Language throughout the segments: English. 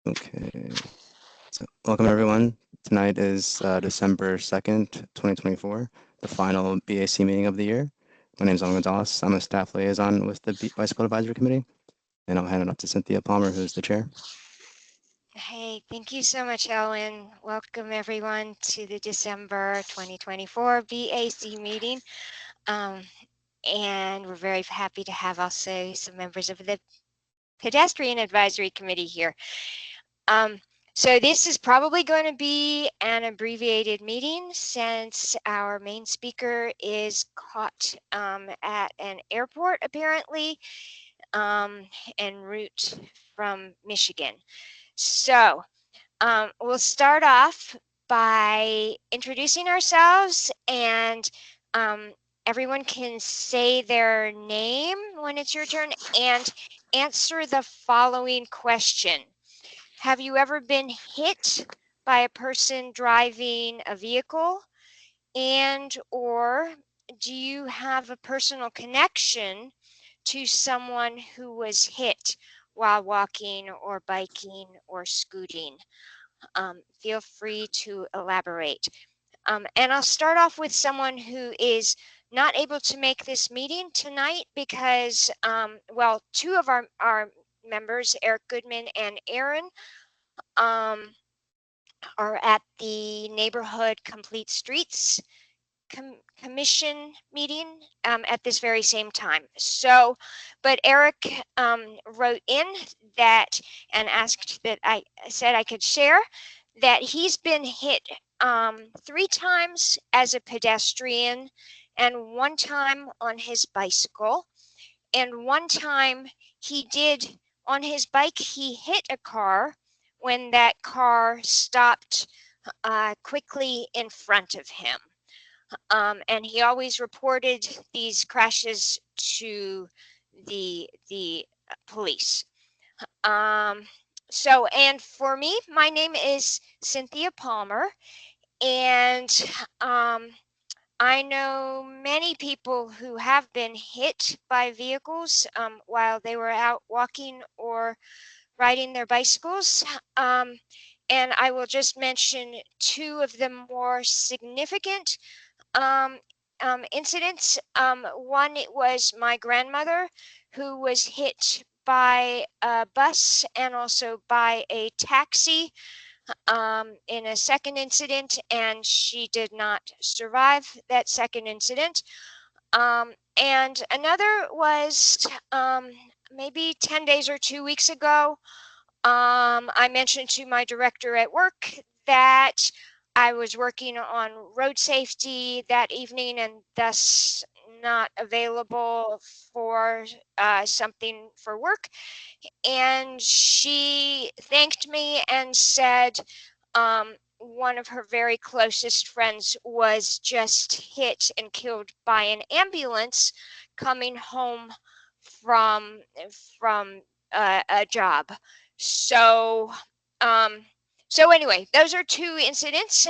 Okay, so welcome everyone. Tonight is December 2nd, 2024, the final BAC meeting of the year. My name is Owen Gonzalez. I'm a staff liaison with the Bicycle Advisory Committee, and I'll hand it off to Cynthia Palmer, who's the chair. Hey, thank you so much, Owen. Welcome everyone to the December 2024 BAC meeting. And we're very happy to have also some members of the Pedestrian Advisory Committee here. So this is probably going to be an abbreviated meeting since our main speaker is caught at an airport apparently en route from Michigan. So we'll start off by introducing ourselves, and everyone can say their name when it's your turn and answer the following question. Have you ever been hit by a person driving a vehicle? And or do you have a personal connection to someone who was hit while walking or biking or scooting? Feel free to elaborate. And I'll start off with someone who is not able to make this meeting tonight because, well, two of our members, Eric Goodman and Aaron, are at the Neighborhood Complete Streets commission meeting at this very same time. So, but Eric wrote in that and asked that I said I could share that he's been hit 3 times as a pedestrian and 1 time on his bicycle. And 1 time he did on his bike, he hit a car when that car stopped quickly in front of him. And he always reported these crashes to the police. So, and for me, my name is Cynthia Palmer, and I know many people who have been hit by vehicles while they were out walking or riding their bicycles. And I will just mention 2 of the more significant incidents. One, it was my grandmother who was hit by a bus and also by a taxi in a second incident, and she did not survive that second incident. And another was maybe 10 days or 2 weeks ago. I mentioned to my director at work that I was working on road safety that evening and thus not available for something for work. And she thanked me and said one of her very closest friends was just hit and killed by an ambulance coming home from a job. So, so anyway, those are 2 incidents.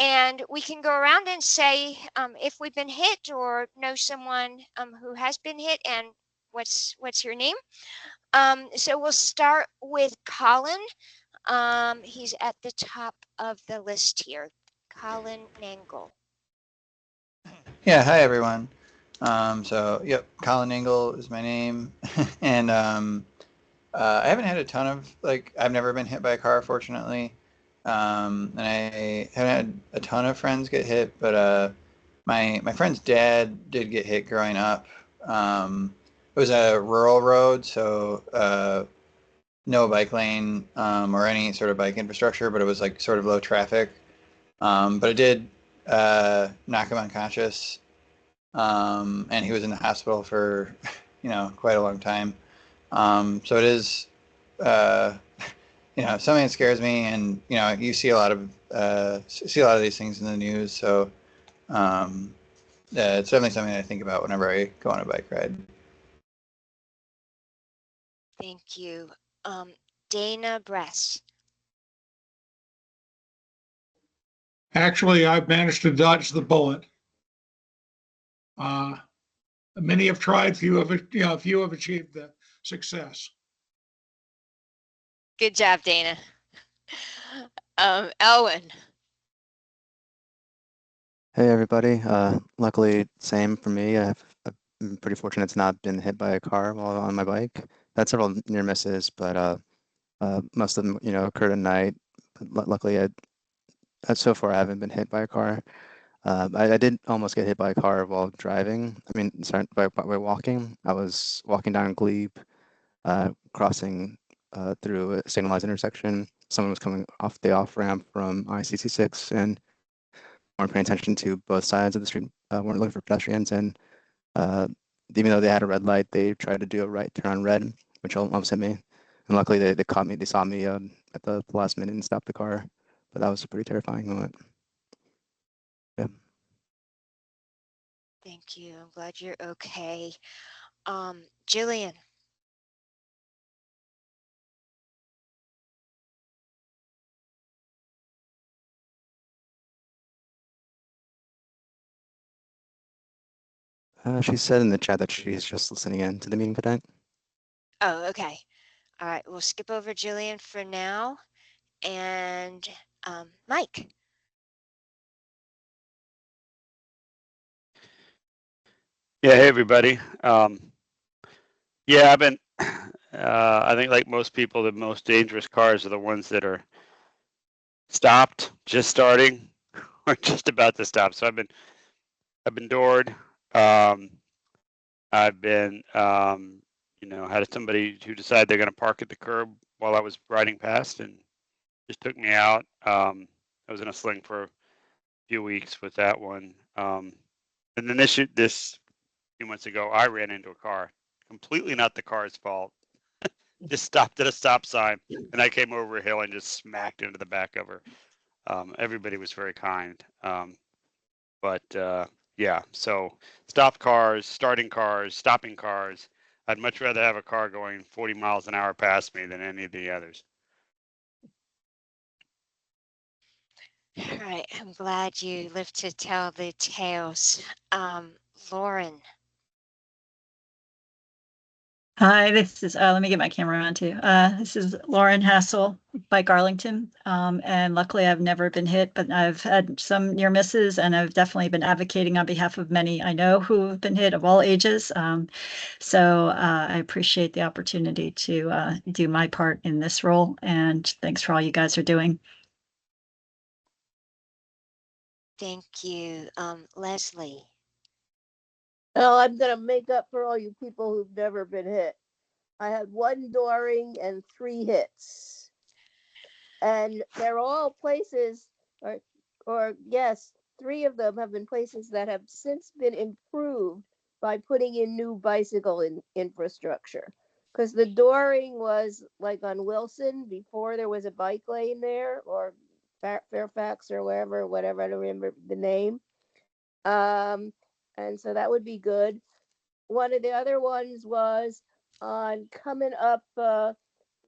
And we can go around and say if we've been hit or know someone who has been hit and what's your name. So we'll start with Colin. He's at the top of the list here. Colin Nangle. Yeah, hi everyone. Yep, Colin Engel is my name, and I haven't had a ton of I've never been hit by a car, fortunately, and I haven't had a ton of friends get hit, but my friend's dad did get hit growing up. It was a rural road, so no bike lane or any sort of bike infrastructure, but it was like sort of low traffic. But it did knock him unconscious, and he was in the hospital for quite a long time. So it is something that scares me, and you see a lot of these things in the news. So it's definitely something I think about whenever I go on a bike ride. Thank you. Dana Bress. Actually, I've managed to dodge the bullet. Many have tried, few have achieved the success. Good job, Dana. Elwin. Hey everybody. Luckily, same for me. I've been pretty fortunate to not been hit by a car while on my bike. Had several near misses, but most of them, occurred at night. But luckily, so far I haven't been hit by a car. I did almost get hit by a car while driving. I mean, sorry, by walking. I was walking down Glebe, crossing through a signalized intersection. Someone was coming off the off ramp from I-66 and weren't paying attention to both sides of the street, weren't looking for pedestrians, and even though they had a red light, they tried to do a right turn on red, which almost hit me. And luckily, they caught me. They saw me at the last minute and stopped the car. But that was a pretty terrifying moment. Yeah. Thank you. I'm glad you're okay. Jillian. She said in the chat that she's just listening in to the meeting today. Oh, okay. All right, we'll skip over Jillian for now. And Mike. Yeah, hey everybody. Yeah, I've been. I think like most people, the most dangerous cars are the ones that are stopped, just starting, or just about to stop. So I've been doored. I've been, had somebody who decided they're going to park at the curb while I was riding past and just took me out. I was in a sling for a few weeks with that one. And then this few months ago, I ran into a car. Completely not the car's fault. Just stopped at a stop sign, and I came over a hill and just smacked into the back of her. Everybody was very kind. Yeah, so stopped cars, starting cars, stopping cars. I'd much rather have a car going 40 miles an hour past me than any of the others. All right, I'm glad you lived to tell the tales. Lauren. Hi, this is, let me get my camera on too. This is Lauren Hassel, Bike Arlington. And luckily I've never been hit, but I've had some near misses and I've definitely been advocating on behalf of many I know who have been hit of all ages. So I appreciate the opportunity to do my part in this role, and thanks for all you guys are doing. Thank you. Leslie. Oh, I'm going to make up for all you people who've never been hit. I had one dooring and 3 hits. And they're all places, or yes, 3 of them have been places that have since been improved by putting in new bicycle infrastructure. Because the dooring was like on Wilson before there was a bike lane there, or Fairfax or whatever, I don't remember the name. And so that would be good. One of the other ones was on coming up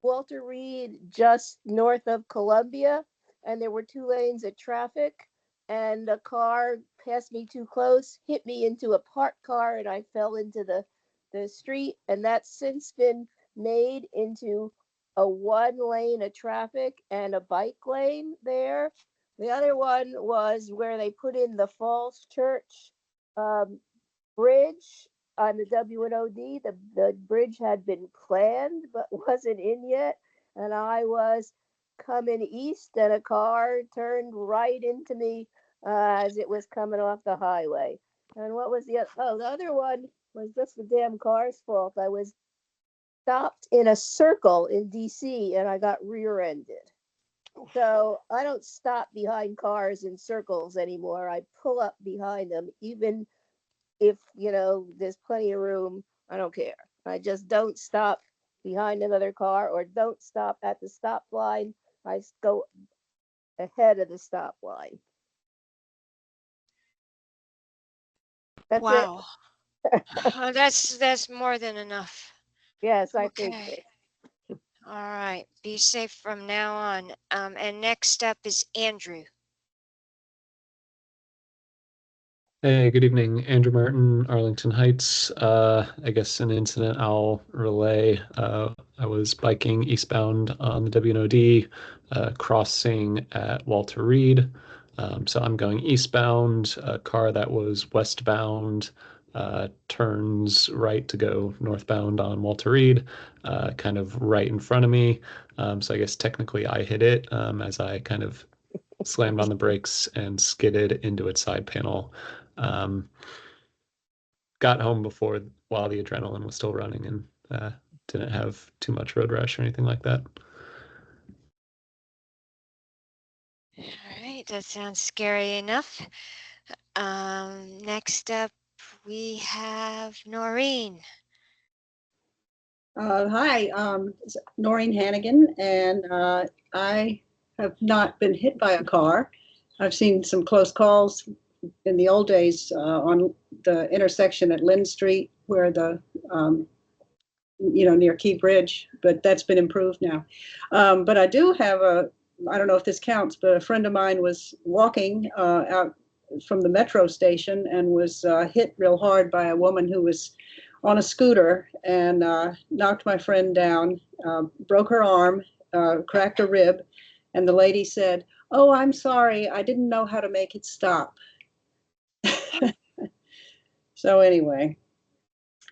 Walter Reed just north of Columbia, and there were 2 lanes of traffic, and a car passed me too close, hit me into a parked car, and I fell into the street, and that's since been made into a 1 lane of traffic and a bike lane there. The other one was where they put in the Falls Church bridge on the WNOD. The bridge had been planned but wasn't in yet. And I was coming east and a car turned right into me as it was coming off the highway. And what was the other? Oh, the other one was just the damn car's fault. I was stopped in a circle in DC and I got rear-ended. So I don't stop behind cars in circles anymore. I pull up behind them, even if there's plenty of room. I don't care. I just don't stop behind another car or don't stop at the stop line. I go ahead of the stop line. That's Wow. Oh, that's more than enough. Yes, I think Okay. so. All right. Be safe from now on. And next up is Andrew. Hey, good evening. Andrew Martin, Arlington Heights. I guess an incident I'll relay. I was biking eastbound on the WNOD, crossing at Walter Reed. So I'm going eastbound. A car that was westbound turns right to go northbound on Walter Reed, kind of right in front of me. So I guess technically I hit it as I kind of slammed on the brakes and skidded into its side panel. Um, got home before while the adrenaline was still running and didn't have too much road rash or anything like that. All right, that sounds scary enough. Next up, we have Noreen. Hi, it's Noreen Hannigan, and I have not been hit by a car. I've seen some close calls in the old days on the intersection at Lynn Street where near Key Bridge, but that's been improved now. But I do have I don't know if this counts, but a friend of mine was walking out from the metro station and was hit real hard by a woman who was on a scooter and knocked my friend down, broke her arm, cracked a rib, and the lady said, "Oh, I'm sorry, I didn't know how to make it stop." So anyway,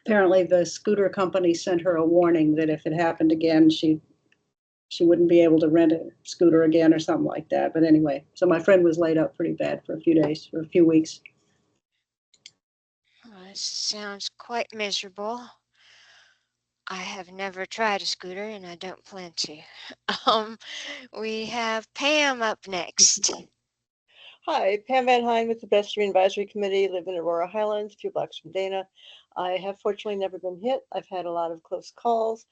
apparently the scooter company sent her a warning that if it happened again, she wouldn't be able to rent a scooter again or something like that. But anyway, so my friend was laid up pretty bad for a few days or a few weeks. This sounds quite miserable. I have never tried a scooter and I don't plan to. We have Pam up next. Hi, Pam Van Hine with the Pedestrian Advisory Committee, live in Aurora Highlands, a few blocks from Dana. I have fortunately never been hit. I've had a lot of close calls.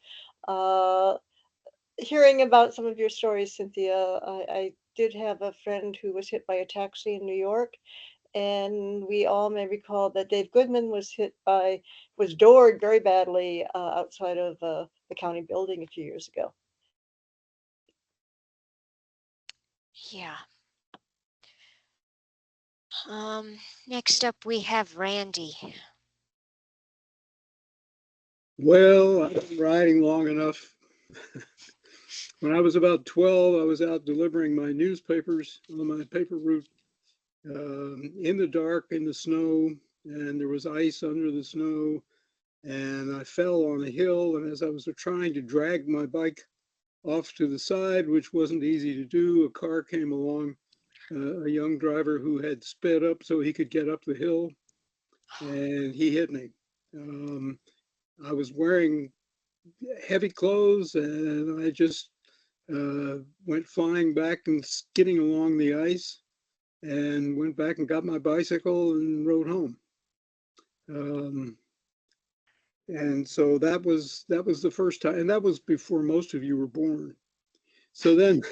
Hearing about some of your stories, Cynthia, I did have a friend who was hit by a taxi in New York, and we all may recall that Dave Goodman was doored very badly outside of the county building a few years ago. Yeah. Next up we have Randy. Well, I've been riding long enough. When I was about 12, I was out delivering my newspapers on my paper route in the dark, in the snow, and there was ice under the snow. And I fell on a hill, and as I was trying to drag my bike off to the side, which wasn't easy to do, a car came along, a young driver who had sped up so he could get up the hill, and he hit me. I was wearing heavy clothes, and I just went flying back and skidding along the ice, and went back and got my bicycle and rode home. And so that was the first time, and that was before most of you were born. So then,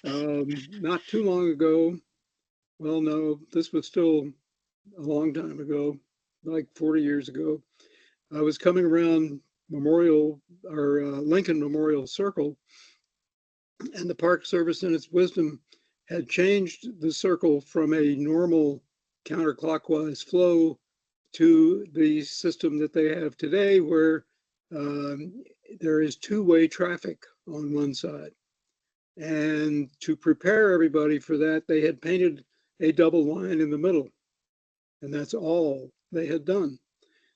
not too long ago, well, no, this was still a long time ago, like 40 years ago. I was coming around Lincoln Memorial Circle, and the Park Service, in its wisdom, had changed the circle from a normal counterclockwise flow to the system that they have today, where there is two-way traffic on one side. And to prepare everybody for that, they had painted a double line in the middle. And that's all they had done.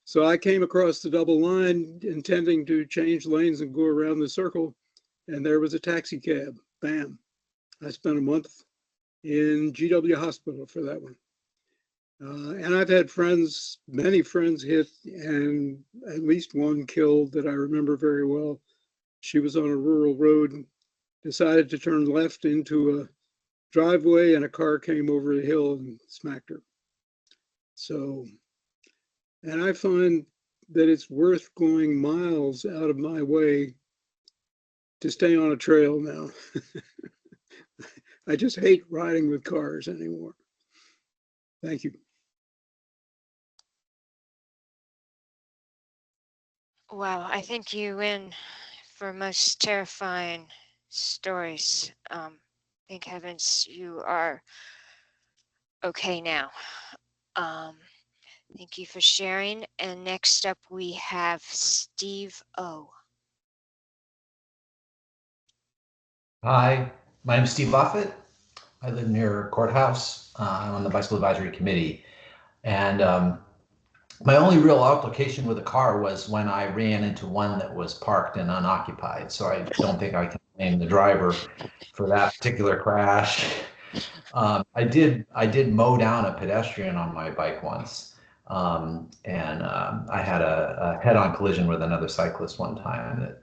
So I came across the double line intending to change lanes and go around the circle. And there was a taxi cab. Bam. I spent a month in GW Hospital for that one. And I've had many friends hit, and at least one killed that I remember very well. She was on a rural road and decided to turn left into a driveway, and a car came over the hill and smacked her. So, and I find that it's worth going miles out of my way to stay on a trail now. I just hate riding with cars anymore. Thank you. Wow, I think you win for most terrifying stories. Thank heavens you are okay now. Thank you for sharing. And next up, we have Steve O. Hi, my name's Steve Buffett. I live near Courthouse. I'm on the Bicycle Advisory Committee. And my only real application with a car was when I ran into one that was parked and unoccupied. So I don't think I can blame the driver for that particular crash. I did mow down a pedestrian on my bike once. I had a head-on collision with another cyclist one time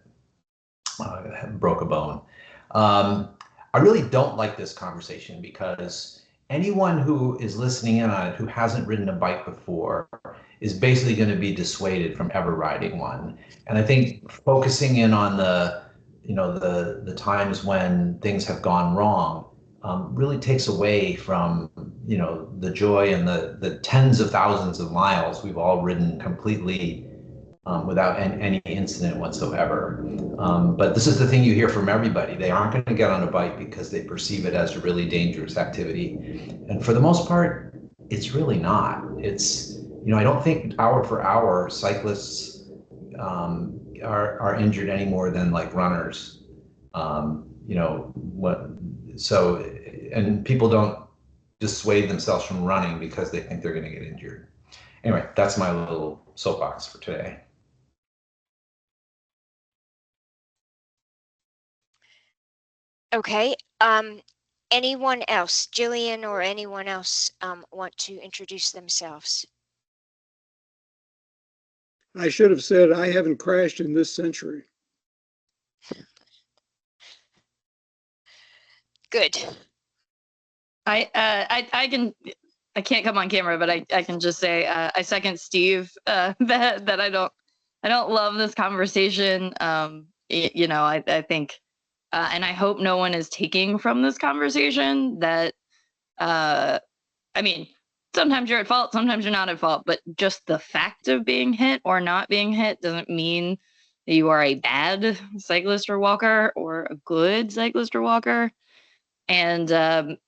that broke a bone. I really don't like this conversation because anyone who is listening in on it who hasn't ridden a bike before is basically going to be dissuaded from ever riding one. And I think focusing in on the times when things have gone wrong really takes away from the joy and the tens of thousands of miles we've all ridden completely without any incident whatsoever. But this is the thing you hear from everybody. They aren't going to get on a bike because they perceive it as a really dangerous activity. And for the most part, it's really not. I don't think hour for hour cyclists are injured any more than like runners. And people don't dissuade themselves from running because they think they're going to get injured. Anyway, that's my little soapbox for today. Okay. Anyone else, Jillian or anyone else, want to introduce themselves? I should have said I haven't crashed in this century. Good. I can't come on camera, but I can just say I second Steve that I don't love this conversation. I think and I hope no one is taking from this conversation that I mean, sometimes you're at fault, sometimes you're not at fault, but just the fact of being hit or not being hit doesn't mean that you are a bad cyclist or walker or a good cyclist or walker. And to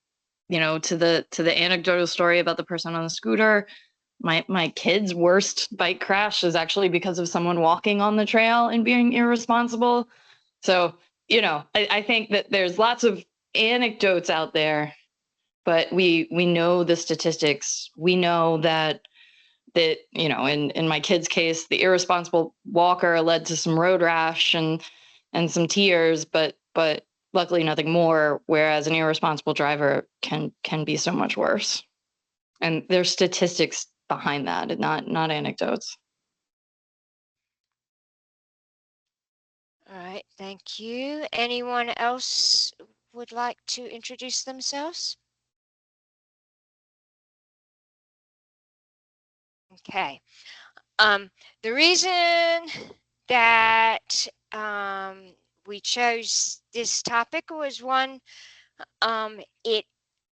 the anecdotal story about the person on the scooter, my kid's worst bike crash is actually because of someone walking on the trail and being irresponsible. So, I think that there's lots of anecdotes out there, but we know the statistics. We know that in my kid's case, the irresponsible walker led to some road rash and some tears, but luckily nothing more, whereas an irresponsible driver can be so much worse. And there's statistics behind that, not anecdotes. All right, thank you. Anyone else would like to introduce themselves? Okay. The reason that we chose this topic was one, it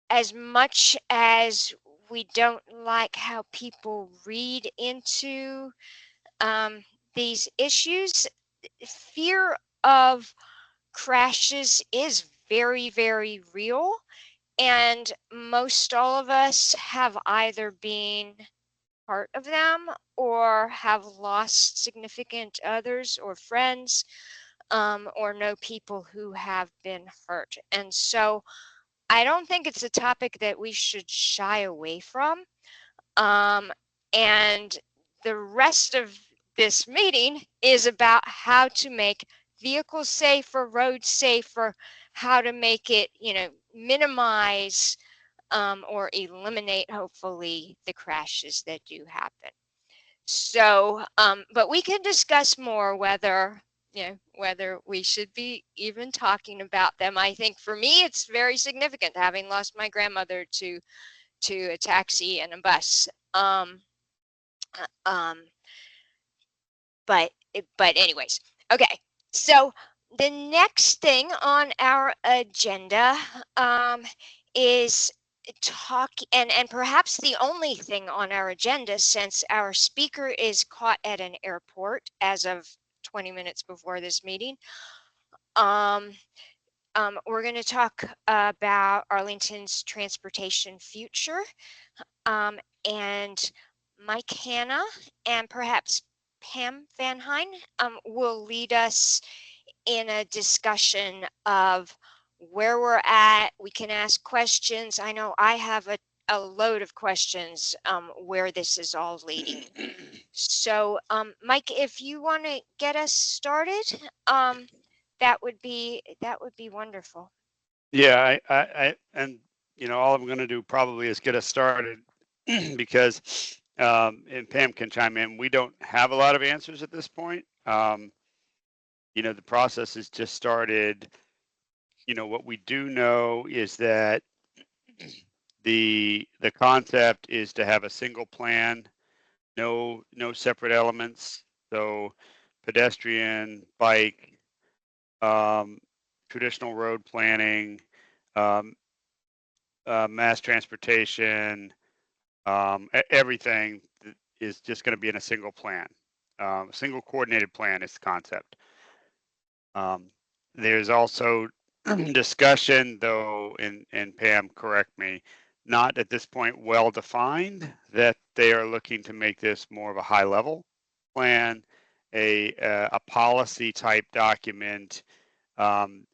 as much as we don't like how people read into these issues, fear of crashes is very, very real. And most all of us have either been part of them or have lost significant others or friends, or know people who have been hurt. And so I don't think it's a topic that we should shy away from. And the rest of this meeting is about how to make vehicles safer, roads safer, how to make it, minimize or eliminate, hopefully, the crashes that do happen. So, but we can discuss more whether we should be even talking about them. I think for me, it's very significant having lost my grandmother to a taxi and a bus. But anyways, okay. So the next thing on our agenda is talk, and perhaps the only thing on our agenda, since our speaker is caught at an airport as of 20 minutes before this meeting. We're going to talk about Arlington's transportation future. and Mike Hanna and perhaps Pam Van Hine will lead us in a discussion of where we're at. We can ask questions. I know I have a load of questions where this is all leading. So Mike, if you want to get us started, that would be wonderful. Yeah, I and all I'm going to do probably is get us started because and Pam can chime in. We don't have a lot of answers at this point. The process has just started. What we do know is that the concept is to have a single plan, no separate elements. So pedestrian, bike, traditional road planning, mass transportation, everything is just going to be in a single plan. A single coordinated plan is the concept. There's also discussion, though, and Pam, correct me, not at this point well defined, that they are looking to make this more of a high level plan, a policy type document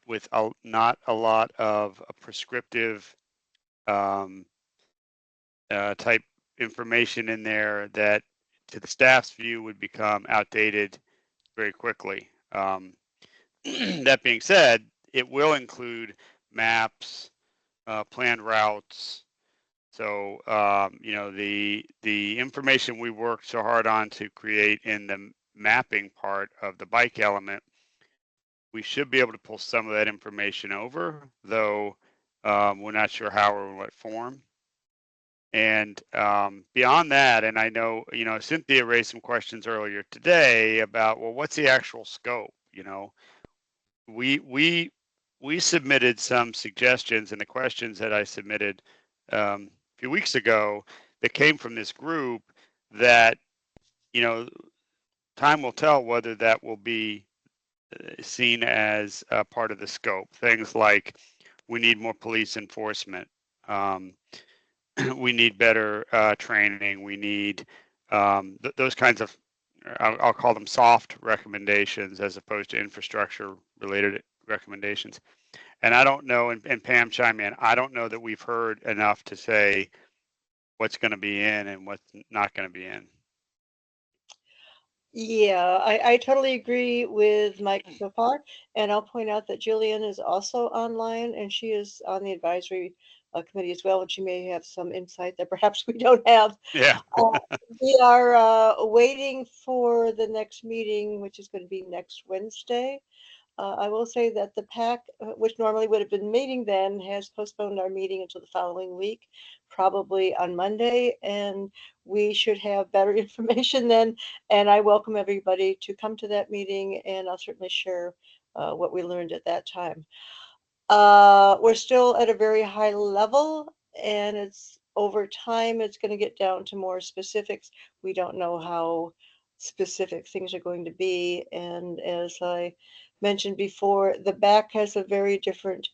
with not a lot of prescriptive type information in there that, to the staff's view, would become outdated very quickly. That being said, it will include maps, planned routes. So, the information we worked so hard on to create in the mapping part of the bike element, we should be able to pull some of that information over, though we're not sure how or in what form. And beyond that, and I know, Cynthia raised some questions earlier today about, well, what's the actual scope? We submitted some suggestions, and the questions that I submitted a few weeks ago that came from this group that, time will tell whether that will be seen as a part of the scope. Things like we need more police enforcement. We need better training. We need those kinds of, I'll call them soft recommendations as opposed to infrastructure related recommendations. And I don't know, and Pam chime in, I don't know that we've heard enough to say what's going to be in and what's not going to be in. Yeah, I totally agree with Mike so far. And I'll point out that Jillian is also online and she is on the advisory committee as well. And she may have some insight that perhaps we don't have. Yeah. We are waiting for the next meeting, which is going to be next Wednesday. I will say that the PAC, which normally would have been meeting then, has postponed our meeting until the following week, probably on Monday, and we should have better information then. And I welcome everybody to come to that meeting, and I'll certainly share what we learned at that time. We're still at a very high level, and it's over time, it's going to get down to more specifics. We don't know how specific things are going to be, and as I mentioned before, the BAC has a very different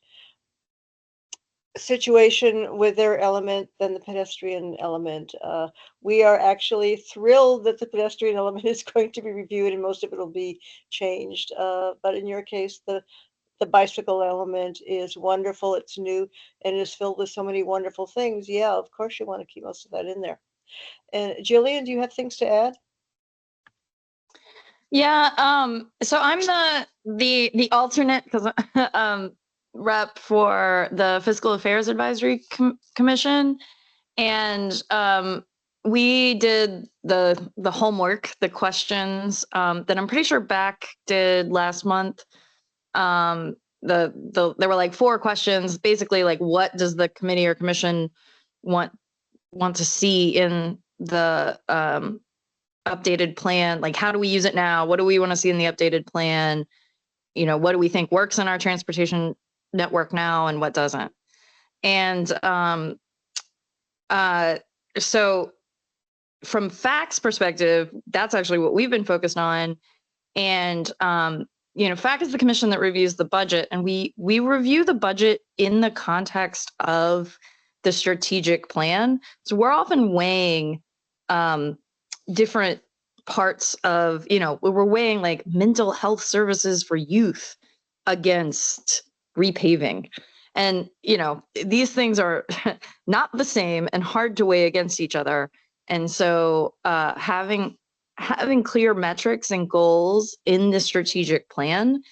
situation with their element than the pedestrian element. We are actually thrilled that the pedestrian element is going to be reviewed and most of it will be changed. But in your case, the bicycle element is wonderful. It's new and is filled with so many wonderful things. Yeah, of course you want to keep most of that in there. And Jillian, do you have things to add? Yeah, so I'm the alternate because rep for the Fiscal Affairs Advisory Commission, and we did the homework, the questions that I'm pretty sure BAC did last month. There were like 4 questions, basically like what does the committee or commission want to see in the updated plan, like how do we use it now, what do we want to see in the updated plan, what do we think works in our transportation network now and what doesn't. And so from FAC's perspective, that's actually what we've been focused on. And FAC is the commission that reviews the budget, and we review the budget in the context of the strategic plan. So we're often weighing different parts of, we're weighing like mental health services for youth against repaving. And, these things are not the same and hard to weigh against each other. And so having clear metrics and goals in the strategic plan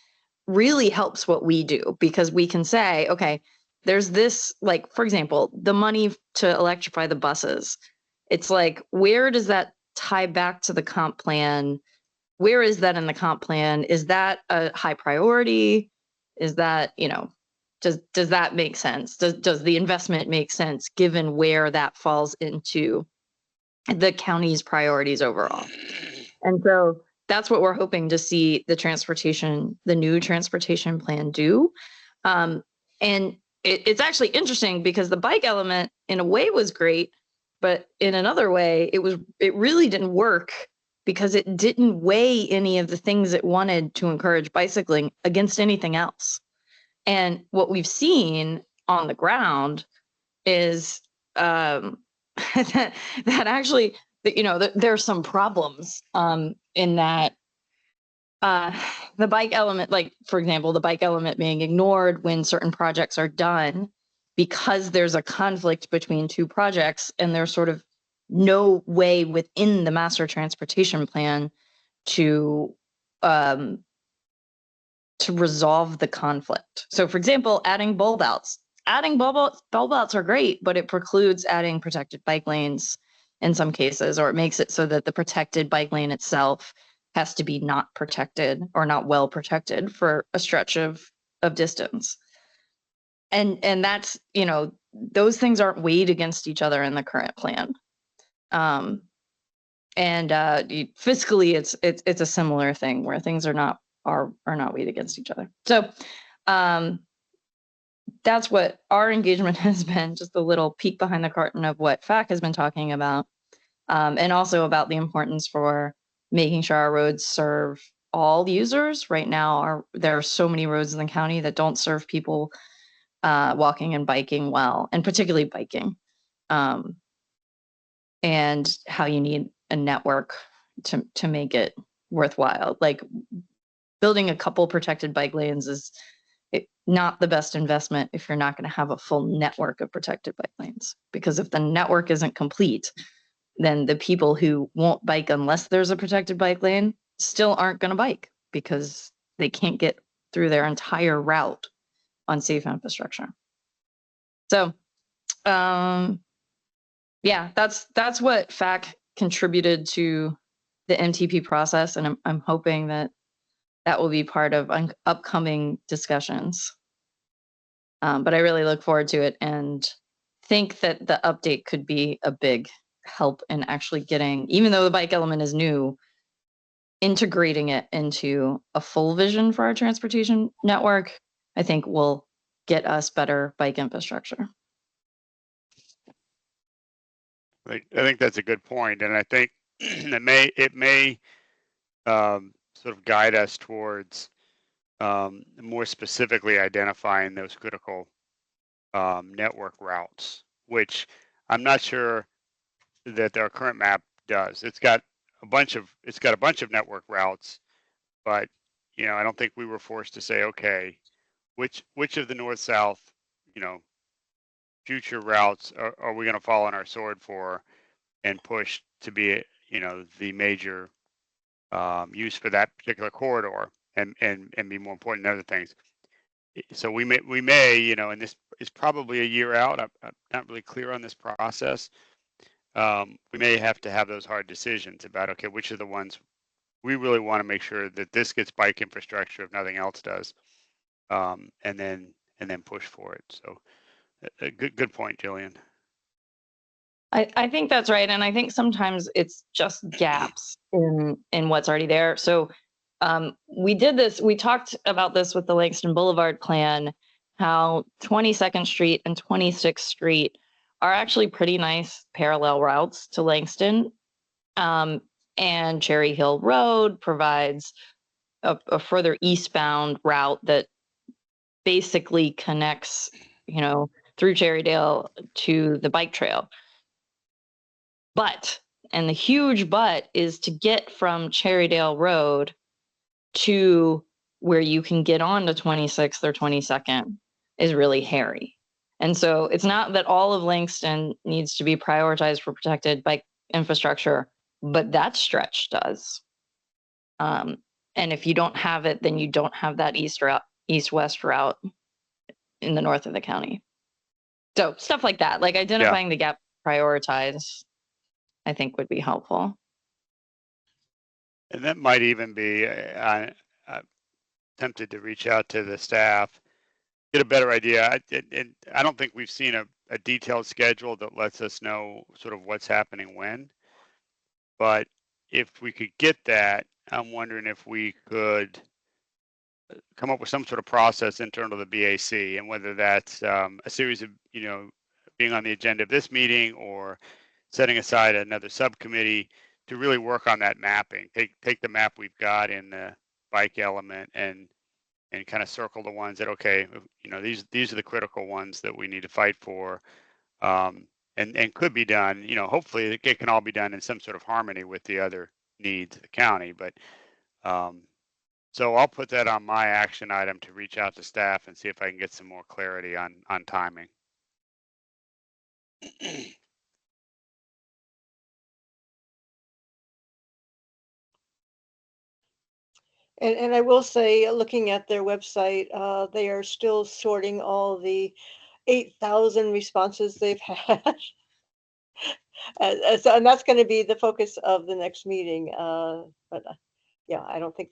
really helps what we do, because we can say, okay, there's this, like, for example, the money to electrify the buses. It's like, where does that tie back to the comp plan? Where is that in the comp plan? Is that a high priority? Is that, does that make sense? Does the investment make sense given where that falls into the county's priorities overall? And so that's what we're hoping to see the new transportation plan do. And it's actually interesting because the bike element in a way was great, but in another way, it really didn't work because it didn't weigh any of the things it wanted to encourage bicycling against anything else. And what we've seen on the ground is that actually, there's some problems in that the bike element, like, for example, the bike element being ignored when certain projects are done because there's a conflict between two projects, and there's sort of no way within the master transportation plan to resolve the conflict. So, for example, adding bulb outs. Adding bulb outs are great, but it precludes adding protected bike lanes in some cases, or it makes it so that the protected bike lane itself has to be not protected or not well protected for a stretch of distance. And that's, those things aren't weighed against each other in the current plan. And fiscally, it's a similar thing where things are not weighed against each other. So that's what our engagement has been, just a little peek behind the curtain of what FAC has been talking about, and also about the importance for making sure our roads serve all users. Right now, there are so many roads in the county that don't serve people walking and biking well, and particularly biking, and how you need a network to make it worthwhile. Like, building a couple protected bike lanes is not the best investment if you're not going to have a full network of protected bike lanes. Because if the network isn't complete, then the people who won't bike unless there's a protected bike lane still aren't going to bike because they can't get through their entire route on safe infrastructure. So, yeah, that's what FAC contributed to the MTP process, and I'm hoping that will be part of upcoming discussions. But I really look forward to it and think that the update could be a big help in actually getting, even though the bike element is new, integrating it into a full vision for our transportation network, I think will get us better bike infrastructure. I think that's a good point, and I think it may sort of guide us towards more specifically identifying those critical network routes, which I'm not sure that our current map does. It's got a bunch of network routes, but I don't think we were forced to say, okay, which of the north-south future routes are we going to fall on our sword for and push to be the major use for that particular corridor and be more important than other things. So we may and this is probably a year out. I'm not really clear on this process. We may have to have those hard decisions about, okay, which are the ones we really want to make sure that this gets bike infrastructure if nothing else does, and then push for it. So a good point, Jillian. I think that's right, and I think sometimes it's just gaps in what's already there. So we did this. We talked about this with the Langston Boulevard plan, how 22nd Street and 26th Street are actually pretty nice parallel routes to Langston, and Cherry Hill Road provides a further eastbound route that basically connects, through Cherrydale to the bike trail. But, and the huge but is to get from Cherrydale Road to where you can get on to 26th or 22nd is really hairy. And so it's not that all of Langston needs to be prioritized for protected bike infrastructure, but that stretch does. And if you don't have it, then you don't have that east-west route in the north of the county. So stuff like that, like identifying the gap, prioritize, I think would be helpful. And that might even be, I'm tempted to reach out to the staff, get a better idea. And I don't think we've seen a detailed schedule that lets us know sort of what's happening when. But if we could get that, I'm wondering if we could come up with some sort of process internal to the BAC, and whether that's a series of, being on the agenda of this meeting or setting aside another subcommittee to really work on that mapping. Take the map we've got in the bike element and kind of circle the ones that, okay, these are the critical ones that we need to fight for, and could be done. Hopefully it can all be done in some sort of harmony with the other needs of the county. But so I'll put that on my action item to reach out to staff and see if I can get some more clarity on timing. And I will say, looking at their website, they are still sorting all the 8,000 responses they've had. And that's going to be the focus of the next meeting. But yeah, I don't think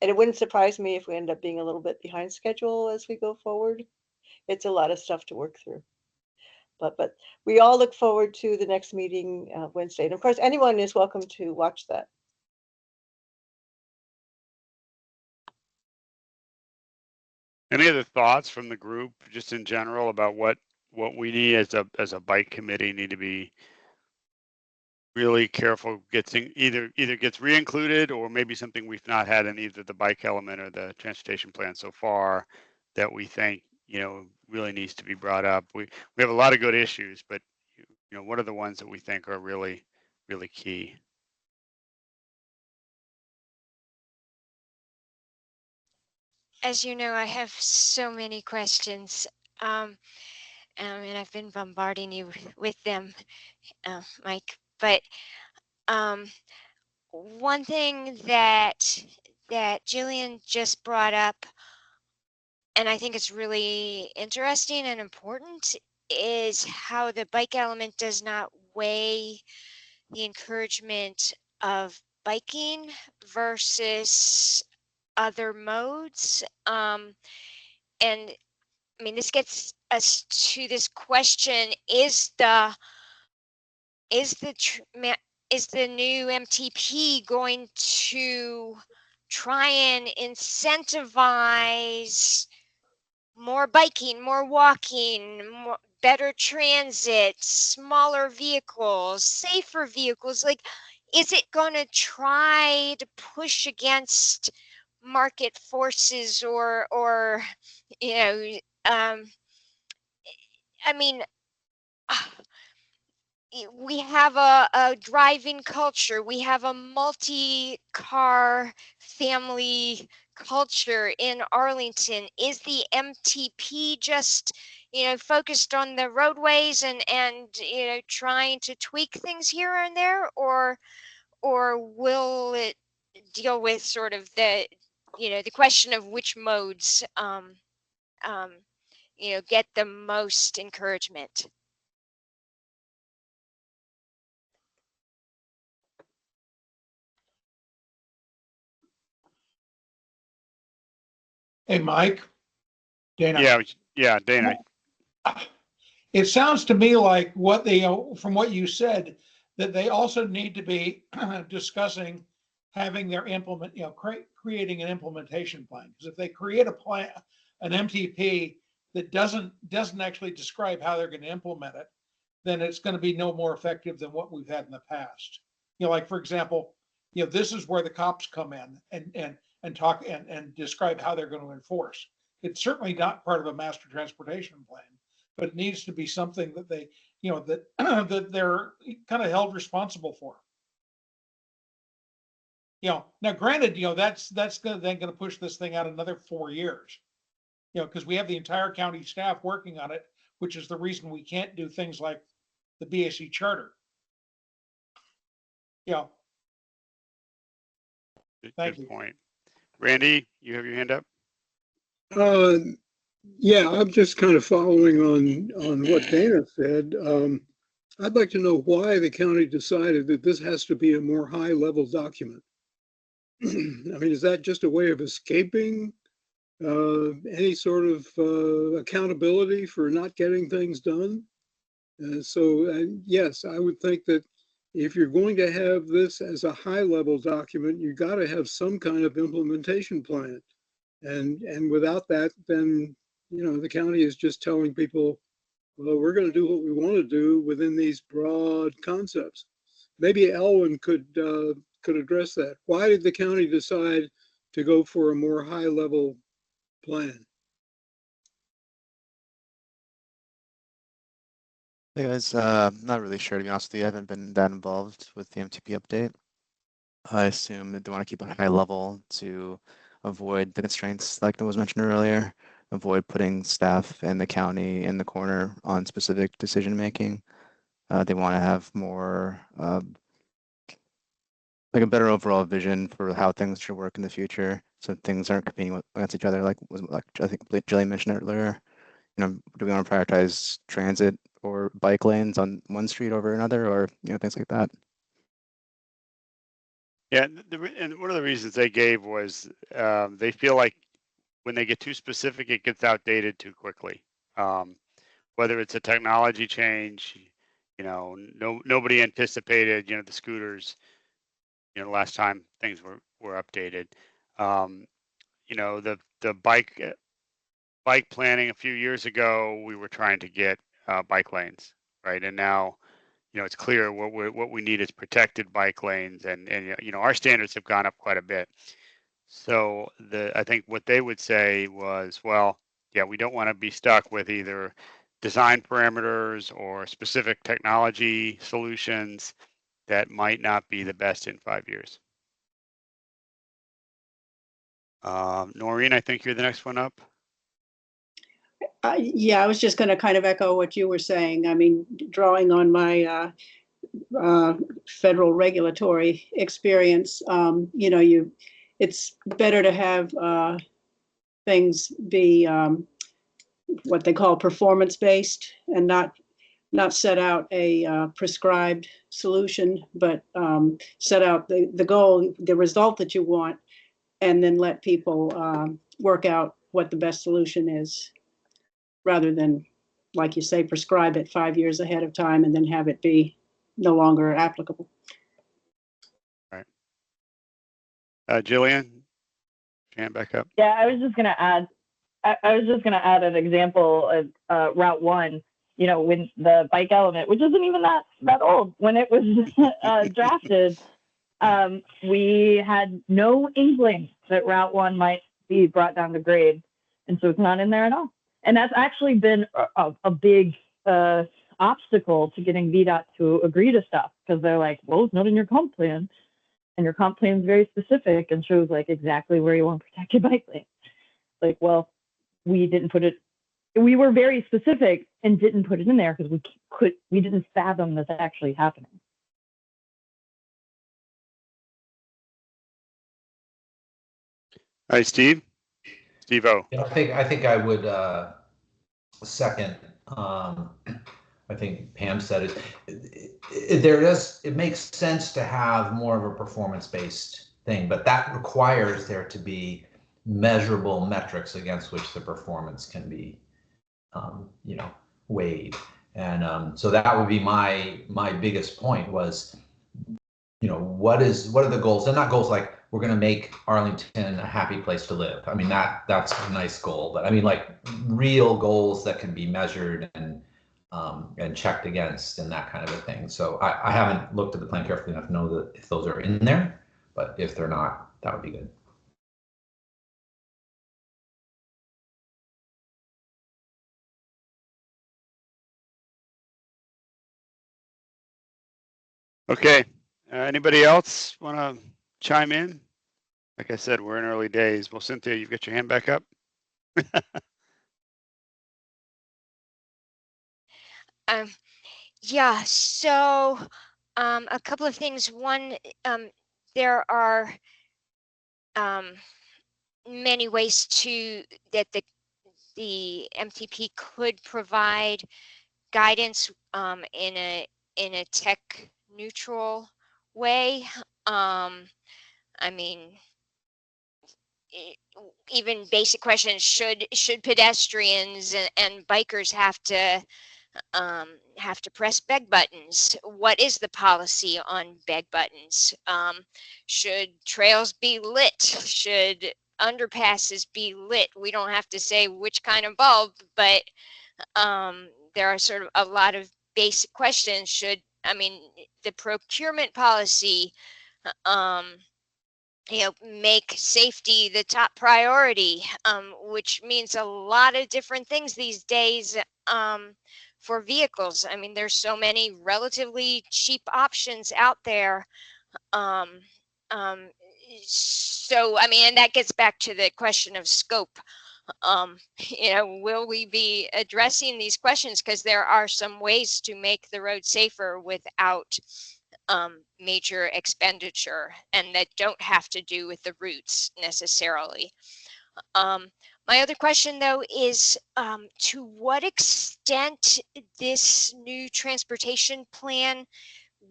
and it wouldn't surprise me if we end up being a little bit behind schedule as we go forward. It's a lot of stuff to work through. But we all look forward to the next meeting Wednesday. And of course, anyone is welcome to watch that. Any other thoughts from the group, just in general, about what we need as a bike committee need to be really careful, either gets re-included, or maybe something we've not had in either the bike element or the transportation plan so far that we think really needs to be brought up. We have a lot of good issues, but what are the ones that we think are really key? As you know, I have so many questions, and I've been bombarding you with them, Mike. But one thing that Jillian just brought up, and I think it's really interesting and important, is how the bike element does not weigh the encouragement of biking versus other modes. And I mean, this gets us to this question: is the new MTP going to try and incentivize more biking, more walking, better transit, smaller vehicles, safer vehicles? Like, is it going to try to push against market forces or I mean, we have a driving culture. We have a multi-car family culture in Arlington. Is the MTP just, focused on the roadways and trying to tweak things here and there, or will it deal with sort of the question of which modes get the most encouragement? Hey, Mike. Dana. Yeah, Dana. It sounds to me like from what you said, that they also need to be discussing having their creating an implementation plan. Because if they create a plan, an MTP that doesn't actually describe how they're going to implement it, then it's going to be no more effective than what we've had in the past. Like, for example, this is where the cops come in and talk and describe how they're going to enforce. It's certainly not part of a master transportation plan, but it needs to be something that they, that that they're kind of held responsible for. Now granted, that's then going to push this thing out another 4 years. Because we have the entire county staff working on it, which is the reason we can't do things like the BAC charter. Thank you. Good point. Randy, you have your hand up? Yeah, I'm just kind of following on what Dana said. I'd like to know why the county decided that this has to be a more high-level document. I mean, is that just a way of escaping any sort of accountability for not getting things done? Yes, I would think that if you're going to have this as a high-level document, you got to have some kind of implementation plan. And without that, then, the county is just telling people, well, we're going to do what we want to do within these broad concepts. Maybe Elwin could address that. Why did the county decide to go for a more high-level plan? Hey guys, not really sure to be honest with you. I haven't been that involved with the MTP update. I assume that they want to keep it high level to avoid the constraints like was mentioned earlier, avoid putting staff in the county in the corner on specific decision making. They want to have more like a better overall vision for how things should work in the future, so things aren't competing against each other. Like I think Jillian mentioned earlier. Do we want to prioritize transit or bike lanes on one street over another, or things like that? Yeah, and one of the reasons they gave was they feel like when they get too specific, it gets outdated too quickly. Whether it's a technology change, nobody anticipated, the scooters, last time things were updated. The bike planning a few years ago, we were trying to get bike lanes, right? And now, it's clear what we need is protected bike lanes, and our standards have gone up quite a bit. So I think what they would say was, well, yeah, we don't want to be stuck with either design parameters or specific technology solutions that might not be the best in 5 years. Noreen, I think you're the next one up. Yeah, I was just going to kind of echo what you were saying. I mean, drawing on my federal regulatory experience, it's better to have things be what they call performance-based and not set out a prescribed solution, but set out the goal, the result that you want, and then let people work out what the best solution is, rather than, like you say, prescribe it 5 years ahead of time and then have it be no longer applicable. All right. Jillian, hand back up. Yeah, I was just going to add. I was just going to add an example of Route 1. When the bike element, which isn't even that old, when it was drafted, we had no inkling that Route 1 might be brought down to grade, and so it's not in there at all. And that's actually been a big obstacle to getting VDOT to agree to stuff, because they're like, well, it's not in your comp plan, and your comp plan is very specific and shows like exactly where you want to protect your bike lane. Like, well, we didn't put it. We were very specific and didn't put it in there because we didn't fathom this actually happening. All right, Steve. Steve-O. Yeah, I think I would second. I think Pam said it makes sense to have more of a performance-based thing, but that requires there to be measurable metrics against which the performance can be, weighed. And so that would be my biggest point was, what are the goals? And not goals like we're going to make Arlington a happy place to live. I mean, that's a nice goal, but I mean, like real goals that can be measured and checked against and that kind of a thing. So I haven't looked at the plan carefully enough to know that if those are in there, but if they're not, that would be good. Okay. Anybody else want to chime in? Like I said, we're in early days. Well, Cynthia, you've got your hand back up. Yeah, so a couple of things. One, there are many ways that the MTP could provide guidance in a tech neutral way. I mean, even basic questions: should pedestrians and bikers have to press beg buttons? What is the policy on beg buttons? Should trails be lit? Should underpasses be lit? We don't have to say which kind of bulb, but there are sort of a lot of basic questions. The procurement policy, make safety the top priority, which means a lot of different things these days for vehicles. I mean, there's so many relatively cheap options out there. So, and that gets back to the question of scope. Will we be addressing these questions? Because there are some ways to make the road safer without major expenditure, and that don't have to do with the routes necessarily. My other question, though, is to what extent this new transportation plan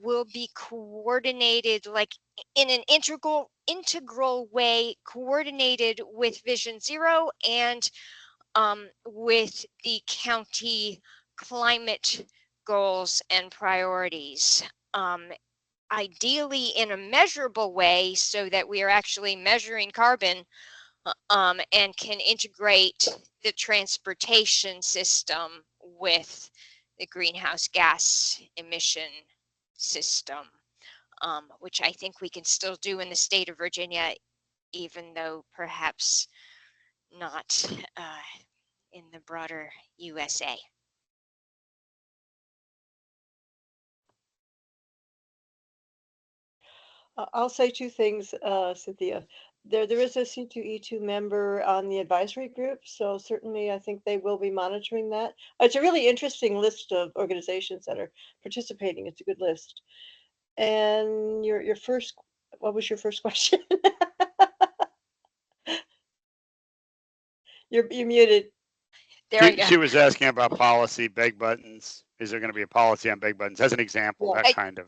will be coordinated, like in an integral way, coordinated with Vision Zero and with the county climate goals and priorities. Ideally in a measurable way, so that we are actually measuring carbon and can integrate the transportation system with the greenhouse gas emission system, which I think we can still do in the state of Virginia, even though perhaps not in the broader USA. I'll say two things, Cynthia. There is a C2E2 member on the advisory group, so certainly I think they will be monitoring that. It's a really interesting list of organizations that are participating. It's a good list. And your first, what was your first question? You're muted. There we go. She was asking about policy, beg buttons. Is there going to be a policy on beg buttons? As an example, Yeah. that kind of.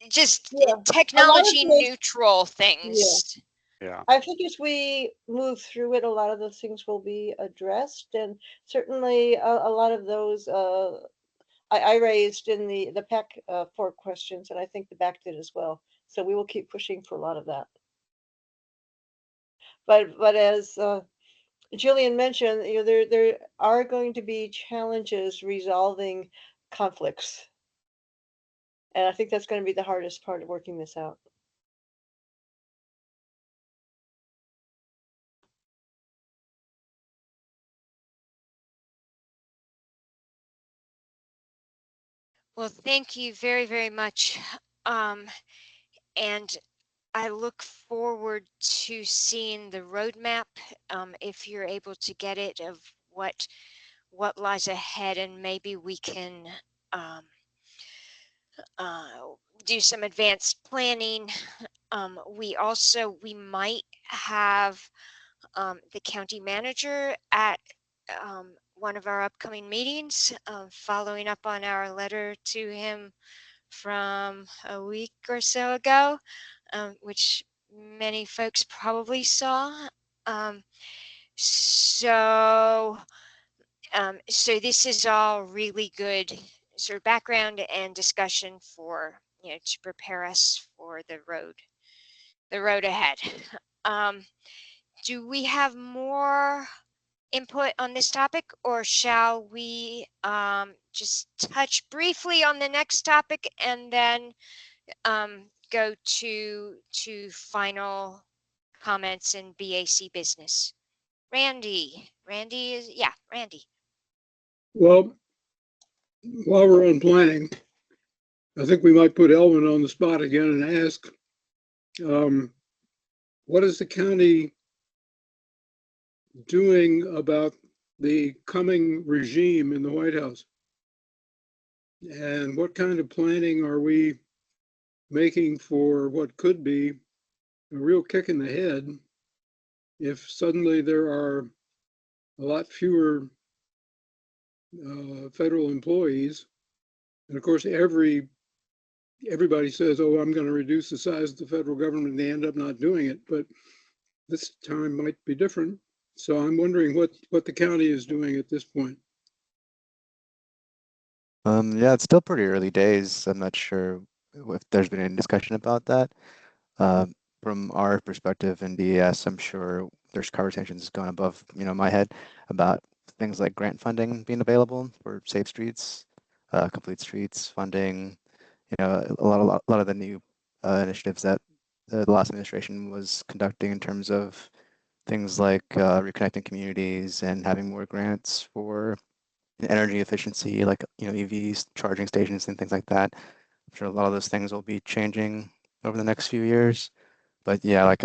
Just Yeah. technology neutral things. Yeah. I think as we move through it, a lot of those things will be addressed, and certainly a lot of those I raised in the PAC 4 questions, and I think the BAC did as well. So we will keep pushing for a lot of that. But as Jillian mentioned, there are going to be challenges resolving conflicts, and I think that's going to be the hardest part of working this out. Well, thank you very, very much. And I look forward to seeing the roadmap, if you're able to get it, of what lies ahead, and maybe we can do some advanced planning. We might have the county manager at one of our upcoming meetings, following up on our letter to him from a week or so ago, which many folks probably saw. So this is all really good sort of background and discussion for, to prepare us for the road ahead. Do we have more input on this topic, or shall we just touch briefly on the next topic and then go to final comments in BAC business? Randy is, yeah, Randy. Well, while we're on planning, I think we might put Elvin on the spot again and ask, what is the county doing about the coming regime in the White House? And what kind of planning are we making for what could be a real kick in the head if suddenly there are a lot fewer federal employees? And of course, everybody says, oh, I'm going to reduce the size of the federal government, and they end up not doing it. But this time might be different. So I'm wondering what the county is doing at this point. Yeah, it's still pretty early days. I'm not sure if there's been any discussion about that. Uh, from our perspective in DES, I'm sure there's conversations going above, my head about things like grant funding being available for safe streets, complete streets funding, a lot of the new initiatives that the last administration was conducting in terms of things like reconnecting communities and having more grants for energy efficiency, like EVs, charging stations, and things like that. I'm sure a lot of those things will be changing over the next few years. But yeah, like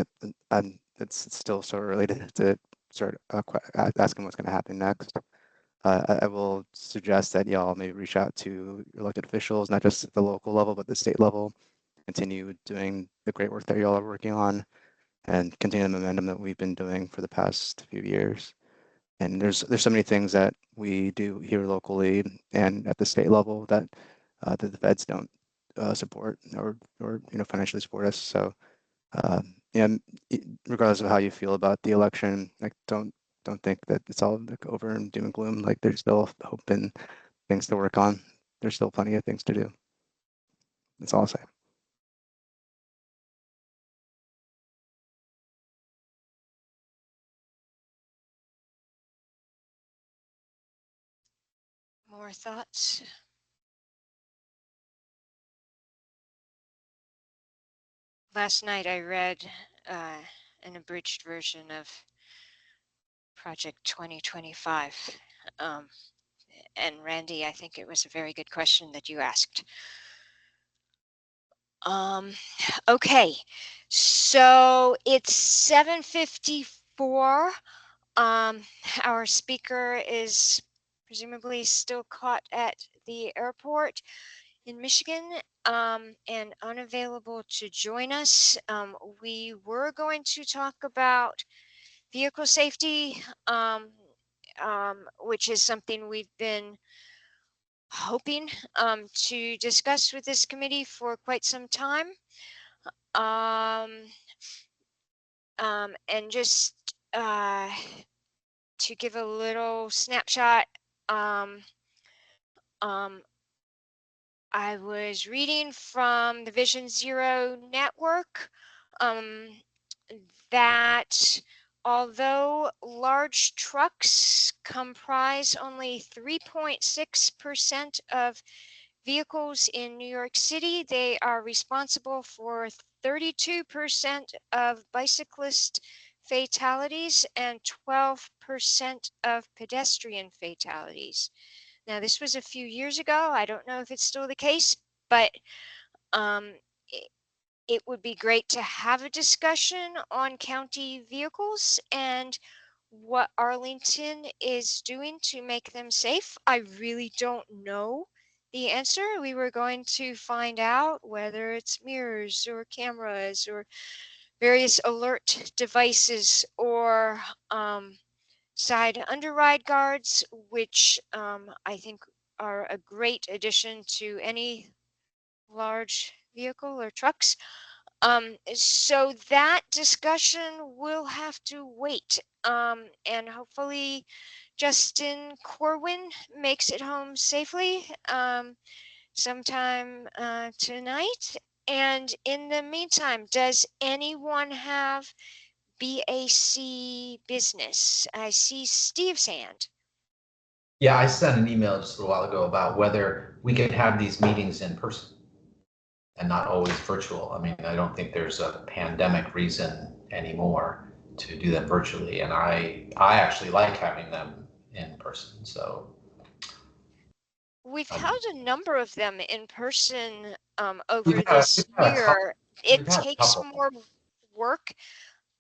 it's still so early to start asking what's going to happen next. I will suggest that y'all maybe reach out to elected officials, not just at the local level, but the state level. Continue doing the great work that y'all are working on, and continue the momentum that we've been doing for the past few years. And there's so many things that we do here locally and at the state level that that the feds don't support or financially support us. So yeah, regardless of how you feel about the election, like don't think that it's all like over and doom and gloom. Like there's still hope and things to work on. There's still plenty of things to do. That's all I'll say. More thoughts? Last night I read an abridged version of Project 2025. And Randy, I think it was a very good question that you asked. Okay, so it's 7:54. Our speaker is presumably still caught at the airport in Michigan and unavailable to join us. We were going to talk about vehicle safety, which is something we've been hoping to discuss with this committee for quite some time. And just to give a little snapshot, I was reading from the Vision Zero Network that although large trucks comprise only 3.6% of vehicles in New York City, they are responsible for 32% of bicyclist fatalities and 12% of pedestrian fatalities. Now, this was a few years ago. I don't know if it's still the case, but it would be great to have a discussion on county vehicles and what Arlington is doing to make them safe. I really don't know the answer. We were going to find out whether it's mirrors or cameras or various alert devices or side underride guards, which I think are a great addition to any large vehicle or trucks. So that discussion will have to wait. And hopefully Justin Corwin makes it home safely sometime tonight. And in the meantime, does anyone have BAC business? I see Steve's hand. Yeah, I sent an email just a little while ago about whether we could have these meetings in person and not always virtual. I mean, I don't think there's a pandemic reason anymore to do them virtually, and I actually like having them in person. So We've held a number of them in person over We've this had a couple. year. It We've had a takes couple. more work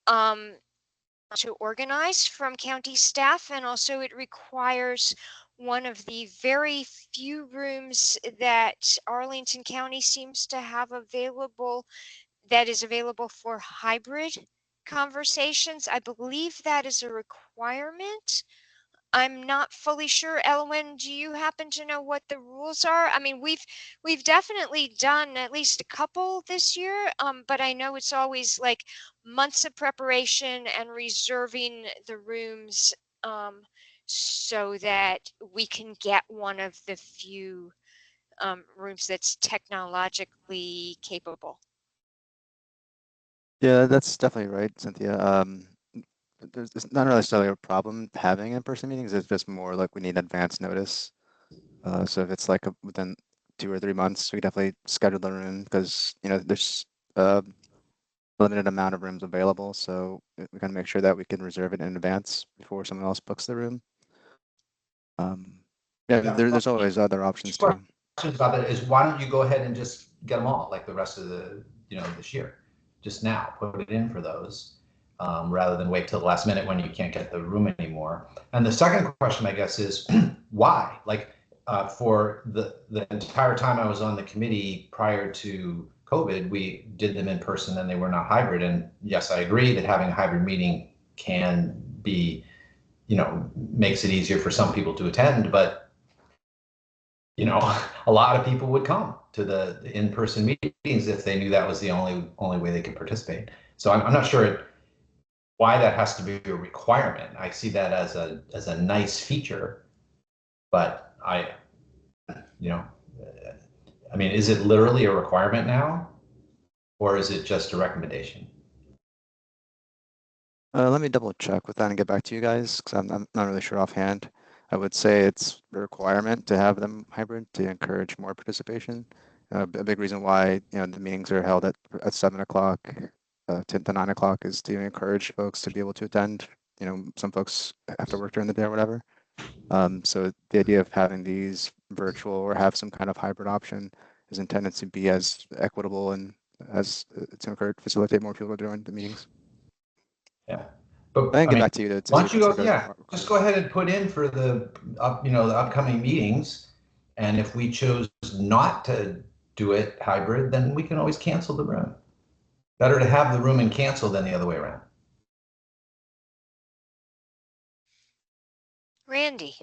to organize from county staff, and also it requires one of the very few rooms that Arlington County seems to have available that is available for hybrid conversations. I believe that is a requirement. I'm not fully sure. Elwin, do you happen to know what the rules are? I mean, we've definitely done at least a couple this year, but I know it's always like months of preparation and reserving the rooms so that we can get one of the few rooms that's technologically capable. Yeah, that's definitely right, Cynthia. It's not necessarily a problem having in-person meetings. It's just more like we need advance notice. So if it's like within 2 or 3 months, we definitely schedule the room because there's a limited amount of rooms available. So we gotta make sure that we can reserve it in advance before someone else books the room. Yeah, there's always other options too. Questions about that is why don't you go ahead and just get them all like the rest of the this year, just now put it in for those rather than wait till the last minute when you can't get the room anymore. And the second question, I guess, is why? Like for the entire time I was on the committee prior to COVID, we did them in person and they were not hybrid. And yes, I agree that having a hybrid meeting can be, makes it easier for some people to attend, but a lot of people would come to the in-person meetings if they knew that was the only way they could participate. So I'm not sure why that has to be a requirement. I see that as a nice feature, but I mean, is it literally a requirement now, or is it just a recommendation? Let me double check with that and get back to you guys because I'm not really sure offhand. I would say it's a requirement to have them hybrid to encourage more participation. A big reason why the meetings are held at 7 o'clock, 10 to 9 o'clock is to encourage folks to be able to attend. Some folks have to work during the day or whatever. So the idea of having these virtual or have some kind of hybrid option is intended to be as equitable and as to encourage facilitate more people during the meetings. Yeah, but I can get back to you to why see don't you go? Just go ahead and put in for the the upcoming meetings, and if we chose not to do it hybrid, then we can always cancel the room. Better to have the room and cancel than the other way around. Randy.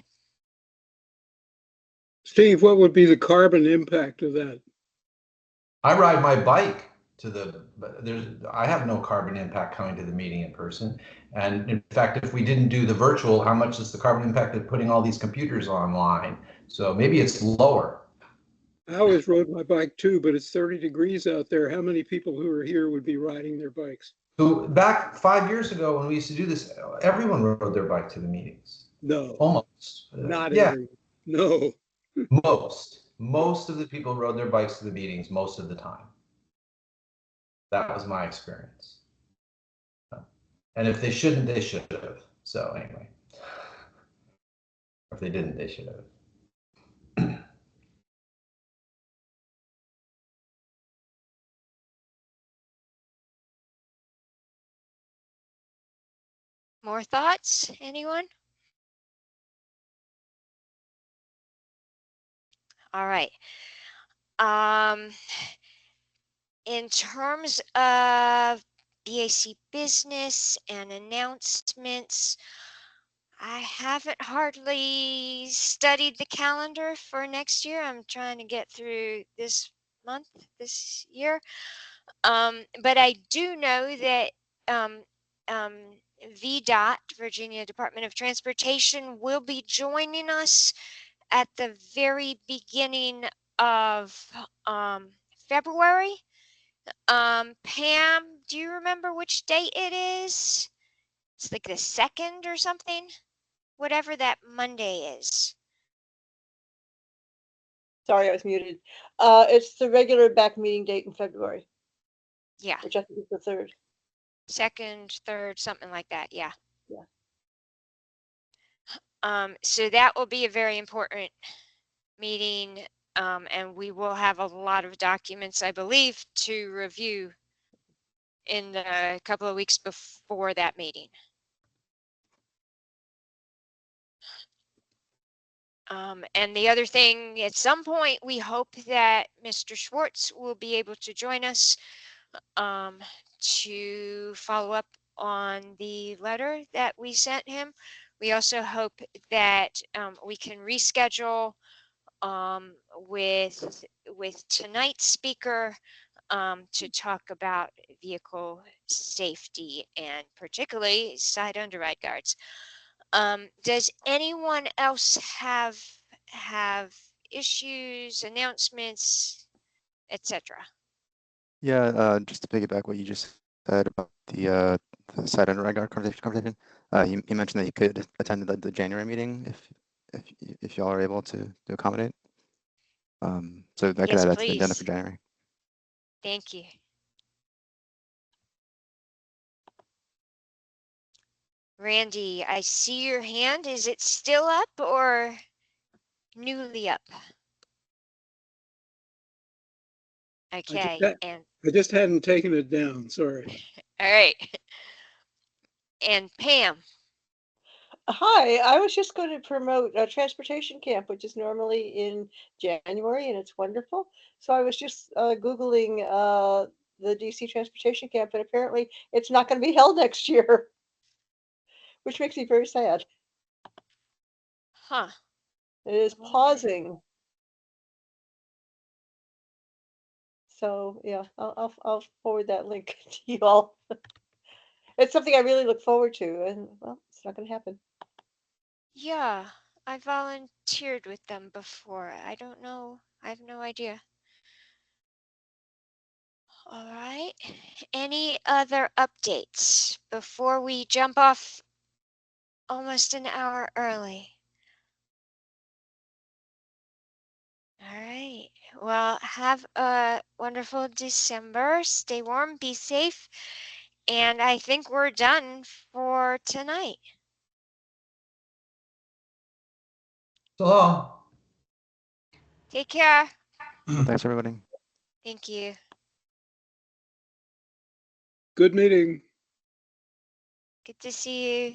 Steve, what would be the carbon impact of that? I ride my bike I have no carbon impact coming to the meeting in person. And in fact, if we didn't do the virtual, how much is the carbon impact of putting all these computers online? So maybe it's lower. I always rode my bike too, but it's 30 degrees out there. How many people who are here would be riding their bikes? So back 5 years ago when we used to do this, everyone rode their bike to the meetings. No. Almost. Not yeah. everyone. No. Most of the people rode their bikes to the meetings most of the time. That was my experience. And if they shouldn't, they should have. So anyway, if they didn't, they should have. More thoughts, anyone? All right. In terms of BAC business and announcements, I haven't hardly studied the calendar for next year. I'm trying to get through this month, this year. But I do know that VDOT, Virginia Department of Transportation, will be joining us at the very beginning of February. Pam, do you remember which date it is? It's like the 2nd or something, whatever that Monday is. Sorry, I was muted. It's the regular BAC meeting date in February. Yeah. Which I think is the 3rd. 2nd, 3rd, something like that. Yeah. Yeah. So that will be a very important meeting, and we will have a lot of documents, I believe, to review in the couple of weeks before that meeting. And the other thing, at some point, we hope that Mr. Schwartz will be able to join us to follow up on the letter that we sent him. We also hope that we can reschedule with tonight's speaker to talk about vehicle safety and particularly side underride guards. Does anyone else have issues, announcements, etc.? Yeah, just to piggyback what you just said about the side underwrite guard conversation. You mentioned that you could attend the January meeting if y'all are able to accommodate. So I could Yes, add that to the agenda please. for January. Thank you. Randy, I see your hand. Is it still up or newly up? Okay, and I just hadn't taken it down, sorry. all right. And Pam. Hi, I was just going to promote a transportation camp, which is normally in January, and it's wonderful. So I was just Googling the DC transportation camp, and apparently it's not going to be held next year, which makes me very sad. Huh. It is pausing. So yeah, I'll forward that link to you all. It's something I really look forward to, and well, it's not going to happen. Yeah, I volunteered with them before. I don't know. I have no idea. All right. Any other updates before we jump off almost an hour early? All right. Well, have a wonderful December. Stay warm, be safe. And I think we're done for tonight. So long. Take care. Thanks, everybody. Thank you. Good meeting. Good to see you.